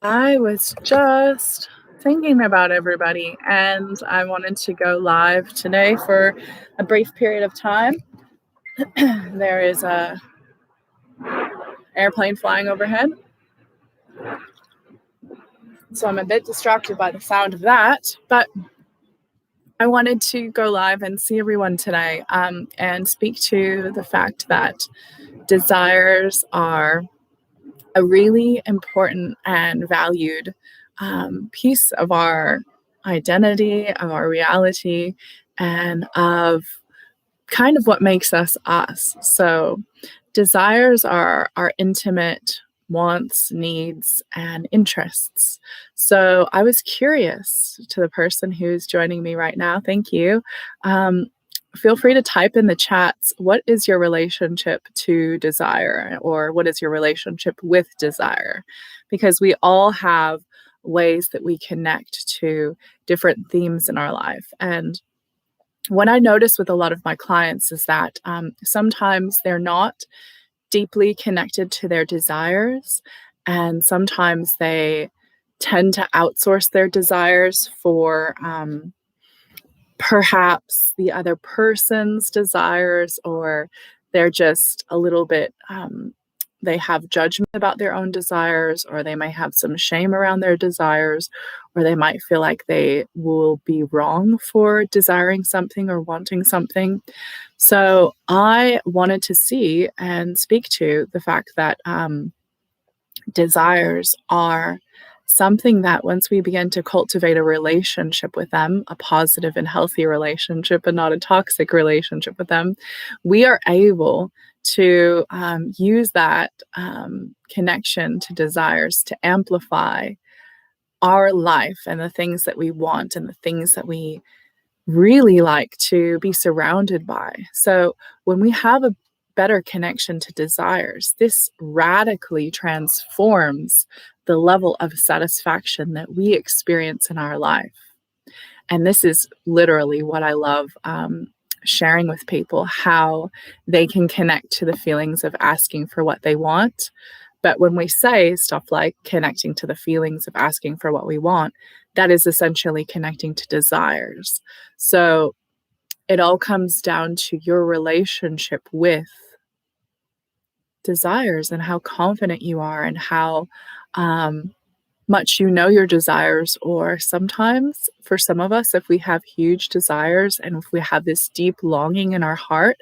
I was just thinking about everybody and I wanted to go live today for a brief period of time. There is a airplane flying overhead, so I'm a bit distracted by the sound of that, but I wanted to go live and see everyone today and speak to the fact that desires are a really important and valued piece of our identity, of our reality, and of kind of what makes us us. So, desires are our intimate wants, needs, and interests. So, I was curious to the person who's joining me right now. Thank you. Um, Feel free to type in the chats, what is your relationship to desire, or what is your relationship with desire? Because we all have ways that we connect to different themes in our life. And what I notice with a lot of my clients is that sometimes they're not deeply connected to their desires, and sometimes they tend to outsource their desires for perhaps the other person's desires, or they're just a little bit they have judgment about their own desires, or they might have some shame around their desires, or they might feel like they will be wrong for desiring something or wanting something. So I wanted to see and speak to the fact that desires are something that once we begin to cultivate a relationship with them, a positive and healthy relationship and not a toxic relationship with them, we are able to use that connection to desires to amplify our life and the things that we want and the things that we really like to be surrounded by. So when we have a better connection to desires, this radically transforms the level of satisfaction that we experience in our life. And this is literally what I love sharing with people, how they can connect to the feelings of asking for what they want. But when we say stuff like connecting to the feelings of asking for what we want, that is essentially connecting to desires. So it all comes down to your relationship with desires and how confident you are and how much you know your desires. Or sometimes for some of us, if we have huge desires and if we have this deep longing in our heart,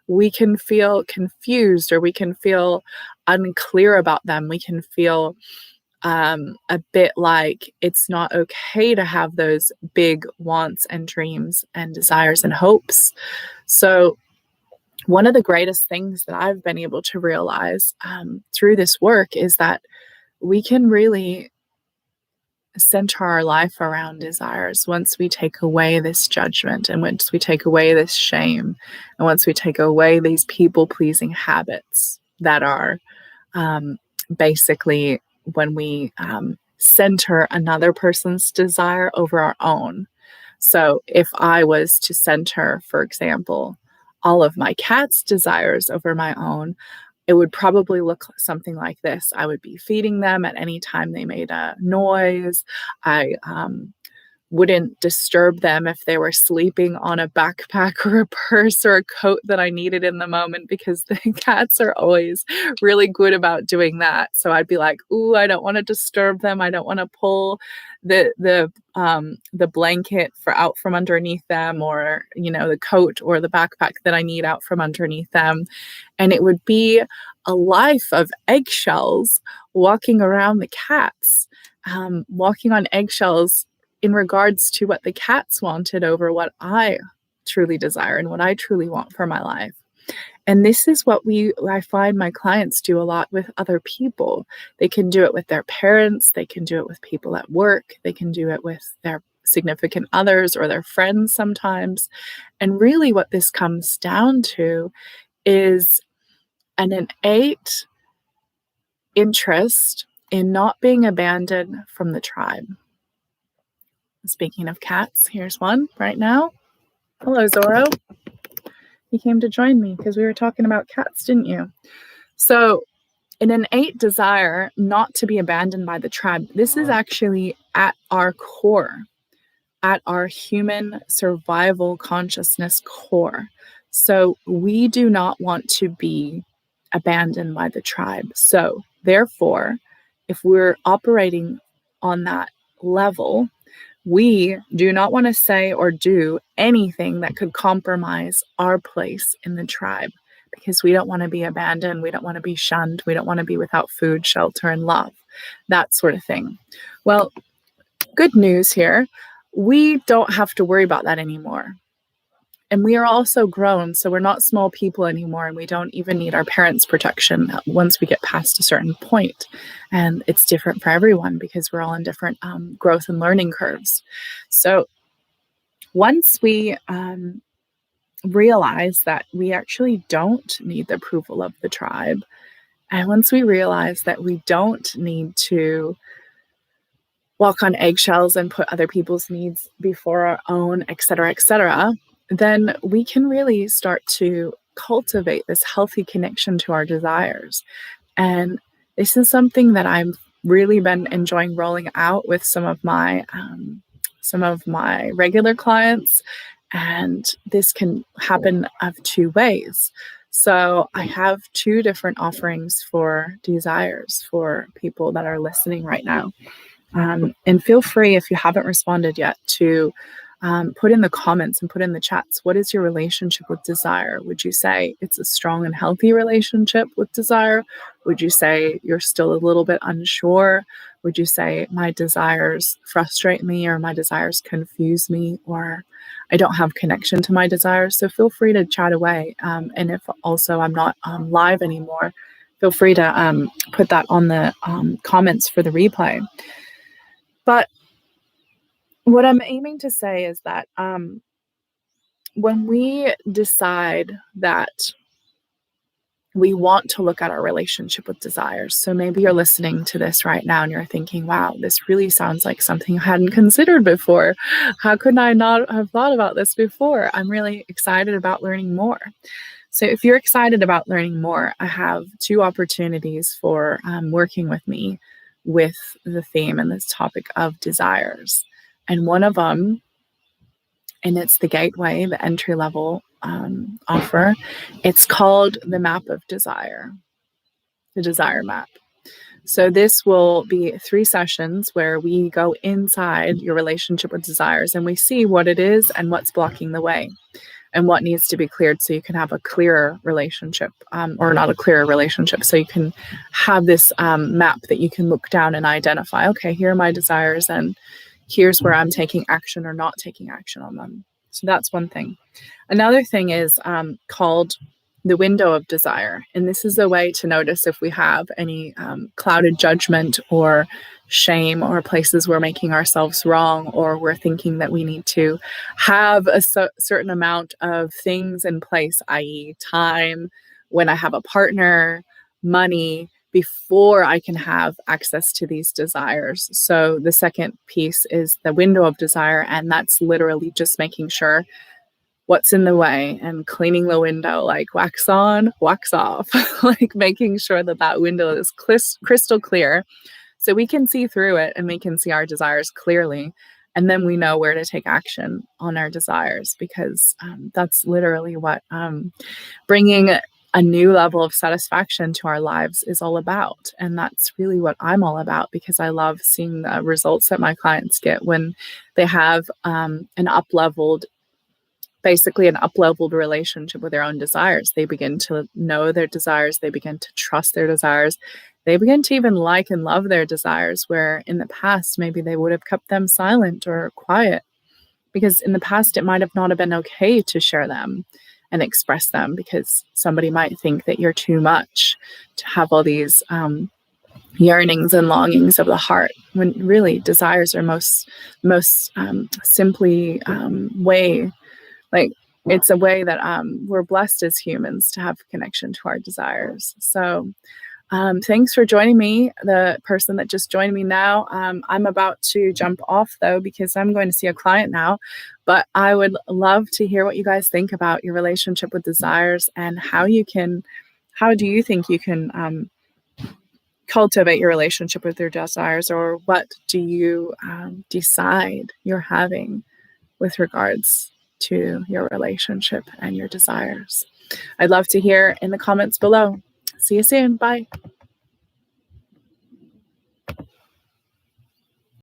we can feel confused or we can feel unclear about them. We can feel a bit like it's not okay to have those big wants and dreams and desires and hopes. So one of the greatest things that I've been able to realize through this work is that we can really center our life around desires once we take away this judgment and once we take away this shame and once we take away these people-pleasing habits that are basically when we center another person's desire over our own. So if I was to center, for example, all of my cat's desires over my own, it would probably look something like this. I would be feeding them at any time they made a noise. I wouldn't disturb them if they were sleeping on a backpack or a purse or a coat that I needed in the moment, because the cats are always really good about doing that. So I'd be like, ooh, I don't want to disturb them. I don't want to pull the blanket out from underneath them, or the coat or the backpack that I need out from underneath them. And it would be a life of eggshells walking around the cats, walking on eggshells in regards to what the cats wanted over what I truly desire and what I truly want for my life. And this is what I find my clients do a lot with other people. They can do it with their parents. They can do it with people at work. They can do it with their significant others or their friends sometimes. And really what this comes down to is an innate interest in not being abandoned from the tribe. Speaking of cats, here's one right now. Hello, Zorro. You came to join me because we were talking about cats, didn't you? So an innate desire not to be abandoned by the tribe, this is actually at our core, at our human survival consciousness core. So we do not want to be abandoned by the tribe. So therefore, if we're operating on that level, we do not want to say or do anything that could compromise our place in the tribe, because we don't want to be abandoned. We don't want to be shunned. We don't want to be without food, shelter, and love, that sort of thing. Well, good news here. We don't have to worry about that anymore. And we are also grown, so we're not small people anymore, and we don't even need our parents' protection once we get past a certain point. And it's different for everyone because we're all on different growth and learning curves. So once we realize that we actually don't need the approval of the tribe, and once we realize that we don't need to walk on eggshells and put other people's needs before our own, et cetera, then we can really start to cultivate this healthy connection to our desires. And this is something that I've really been enjoying rolling out with some of my regular clients. And this can happen of two ways. So I have two different offerings for desires for people that are listening right now. And feel free, if you haven't responded yet, to put in the comments and put in the chats, what is your relationship with desire? Would you say it's a strong and healthy relationship with desire? Would you say you're still a little bit unsure? Would you say my desires frustrate me, or my desires confuse me, or I don't have connection to my desires? So feel free to chat away. And if also I'm not live anymore, feel free to put that on the comments for the replay. But what I'm aiming to say is that when we decide that we want to look at our relationship with desires, so maybe you're listening to this right now and you're thinking, wow, this really sounds like something I hadn't considered before. How could I not have thought about this before? I'm really excited about learning more. So if you're excited about learning more, I have two opportunities for working with me with the theme and this topic of desires. And one of them, and it's the gateway, the entry level offer, it's called the Map of Desire, the Desire Map. So this will be 3 sessions where we go inside your relationship with desires and we see what it is and what's blocking the way and what needs to be cleared so you can have a clearer relationship, or not a clearer relationship, so you can have this map that you can look down and identify, okay, here are my desires and here's where I'm taking action or not taking action on them. So that's one thing. Another thing is called the window of desire. And this is a way to notice if we have any clouded judgment or shame, or places we're making ourselves wrong, or we're thinking that we need to have a certain amount of things in place, i.e. time, when I have a partner, money, before I can have access to these desires. So the second piece is the window of desire, and that's literally just making sure what's in the way and cleaning the window, like wax on, wax off, like making sure that that window is crystal clear so we can see through it and we can see our desires clearly. And then we know where to take action on our desires, because that's literally what bringing a new level of satisfaction to our lives is all about. And that's really what I'm all about, because I love seeing the results that my clients get when they have basically an up-leveled relationship with their own desires. They begin to know their desires. They begin to trust their desires. They begin to even like and love their desires, where in the past, maybe they would have kept them silent or quiet, because in the past, it might have not have been okay to share them and express them, because somebody might think that you're too much to have all these yearnings and longings of the heart, when really desires are most simply way, like it's a way that we're blessed as humans to have connection to our desires. So thanks for joining me, the person that just joined me now. I'm about to jump off though, because I'm going to see a client now, but I would love to hear what you guys think about your relationship with desires and how do you think you can cultivate your relationship with your desires, or what do you decide you're having with regards to your relationship and your desires? I'd love to hear in the comments below. See you soon. Bye.